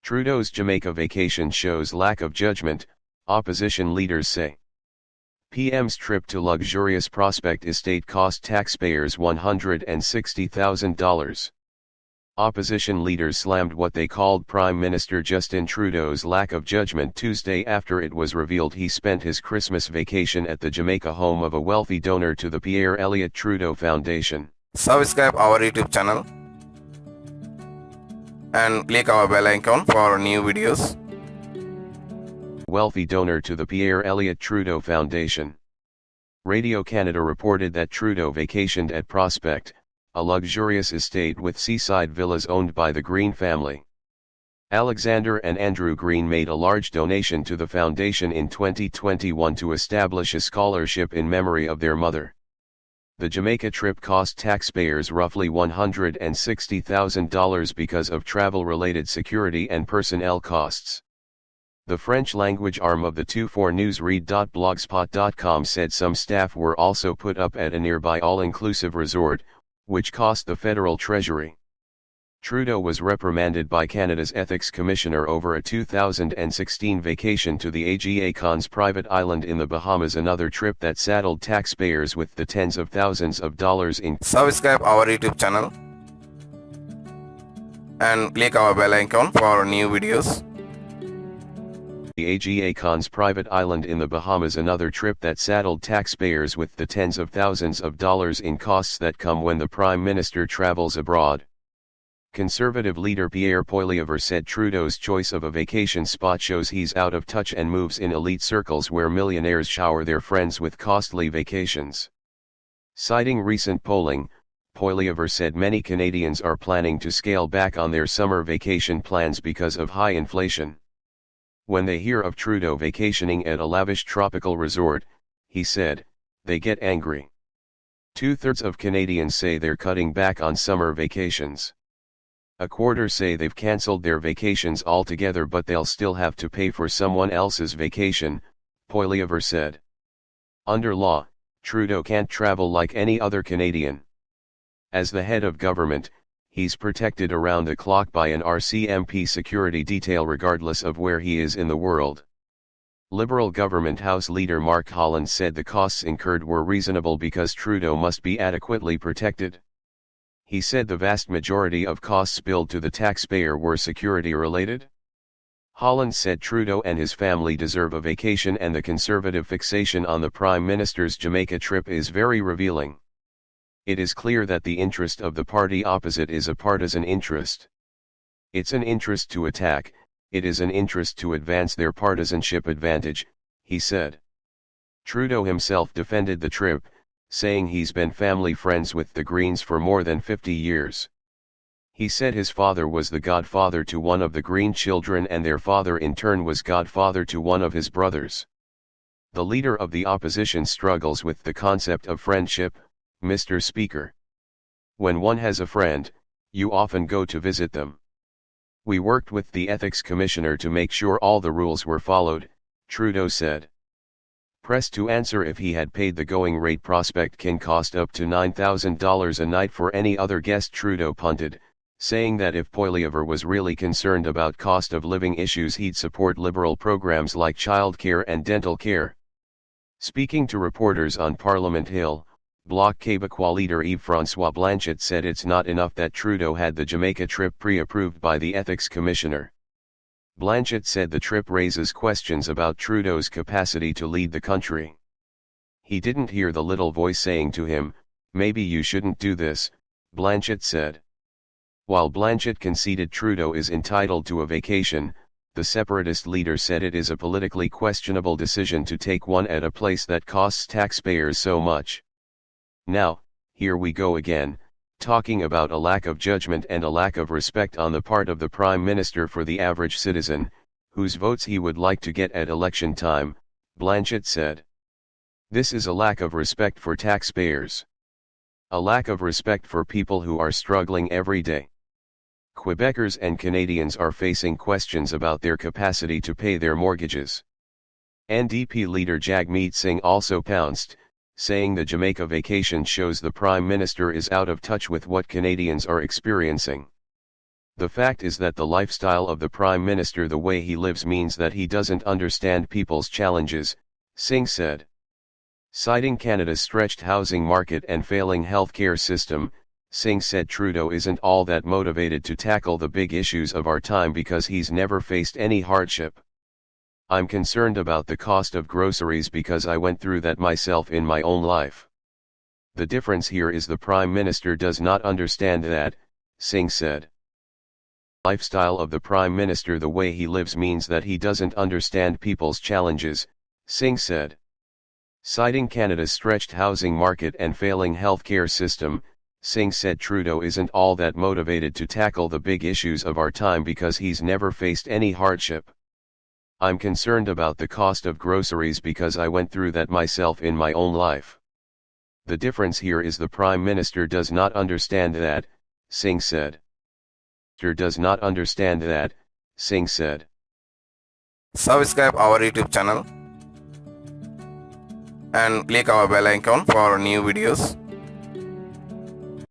Trudeau's Jamaica vacation shows lack of judgment, opposition leaders say. PM's trip to luxurious Prospect estate cost taxpayers $160,000. Opposition leaders slammed what they called Prime Minister Justin Trudeau's lack of judgment Tuesday after it was revealed he spent his Christmas vacation at the Jamaica home of a wealthy donor to the Pierre Elliott Trudeau Foundation. Subscribe our YouTube channel and click our bell icon for new videos. Wealthy donor to the Pierre Elliott Trudeau Foundation. Radio Canada reported that Trudeau vacationed at Prospect, a luxurious estate with seaside villas owned by the Green family. Alexander and Andrew Green made a large donation to the foundation in 2021 to establish a scholarship in memory of their mother. The Jamaica trip cost taxpayers roughly $160,000 because of travel-related security and personnel costs. The French-language arm of the 24newsread.blogspot.com said some staff were also put up at a nearby all-inclusive resort, which cost the federal treasury. Trudeau was reprimanded by Canada's Ethics Commissioner over a 2016 vacation to the Agacon's private island in the Bahamas, another trip that saddled taxpayers with the tens of thousands of dollars in. Subscribe our YouTube channel and click our bell icon for new videos. The Agacon's private island in the Bahamas, another trip that saddled taxpayers with the tens of thousands of dollars in costs that come when the Prime Minister travels abroad. Conservative leader Pierre Poilievre said Trudeau's choice of a vacation spot shows he's out of touch and moves in elite circles where millionaires shower their friends with costly vacations. Citing recent polling, Poilievre said many Canadians are planning to scale back on their summer vacation plans because of high inflation. When they hear of Trudeau vacationing at a lavish tropical resort, he said, they get angry. 2/3 of Canadians say they're cutting back on summer vacations. A quarter say they've cancelled their vacations altogether, but they'll still have to pay for someone else's vacation, Poilievre said. Under law, Trudeau can't travel like any other Canadian. As the head of government, he's protected around the clock by an RCMP security detail regardless of where he is in the world. Liberal Government House Leader Mark Holland said the costs incurred were reasonable because Trudeau must be adequately protected. He said the vast majority of costs billed to the taxpayer were security-related. Holland said Trudeau and his family deserve a vacation, and the Conservative fixation on the Prime Minister's Jamaica trip is very revealing. It is clear that the interest of the party opposite is a partisan interest. It's an interest to attack, it is an interest to advance their partisanship advantage, he said. Trudeau himself defended the trip, saying he's been family friends with the Greens for more than 50 years. He said his father was the godfather to one of the Green children and their father in turn was godfather to one of his brothers. The leader of the opposition struggles with the concept of friendship, Mr. Speaker. When one has a friend, you often go to visit them. We worked with the Ethics Commissioner to make sure all the rules were followed, Trudeau said. Pressed to answer if he had paid the going rate, Prospect can cost up to $9,000 a night for any other guest, Trudeau punted, saying that if Poilievre was really concerned about cost of living issues, he'd support liberal programs like childcare and dental care. Speaking to reporters on Parliament Hill, Bloc Québécois leader Yves-François Blanchet said it's not enough that Trudeau had the Jamaica trip pre-approved by the Ethics Commissioner. Blanchet said the trip raises questions about Trudeau's capacity to lead the country. He didn't hear the little voice saying to him, maybe you shouldn't do this, Blanchet said. While Blanchet conceded Trudeau is entitled to a vacation, the separatist leader said it is a politically questionable decision to take one at a place that costs taxpayers so much. Now, here we go again, talking about a lack of judgment and a lack of respect on the part of the Prime Minister for the average citizen, whose votes he would like to get at election time, Blanchet said. This is a lack of respect for taxpayers. A lack of respect for people who are struggling every day. Quebecers and Canadians are facing questions about their capacity to pay their mortgages. NDP leader Jagmeet Singh also pounced, saying the Jamaica vacation shows the Prime Minister is out of touch with what Canadians are experiencing. The fact is that the lifestyle of the Prime Minister, the way he lives, means that he doesn't understand people's challenges, Singh said. Citing Canada's stretched housing market and failing healthcare system, Singh said Trudeau isn't all that motivated to tackle the big issues of our time because he's never faced any hardship. I'm concerned about the cost of groceries because I went through that myself in my own life. The difference here is the Prime Minister does not understand that, Singh said. Lifestyle of the Prime Minister, the way he lives, means that he doesn't understand people's challenges, Singh said. Citing Canada's stretched housing market and failing healthcare system, Singh said Trudeau isn't all that motivated to tackle the big issues of our time because he's never faced any hardship. I'm concerned about the cost of groceries because I went through that myself in my own life. The difference here is the Prime Minister does not understand that, Singh said. Does not understand that, Singh said. Subscribe our YouTube channel and click our bell icon for new videos.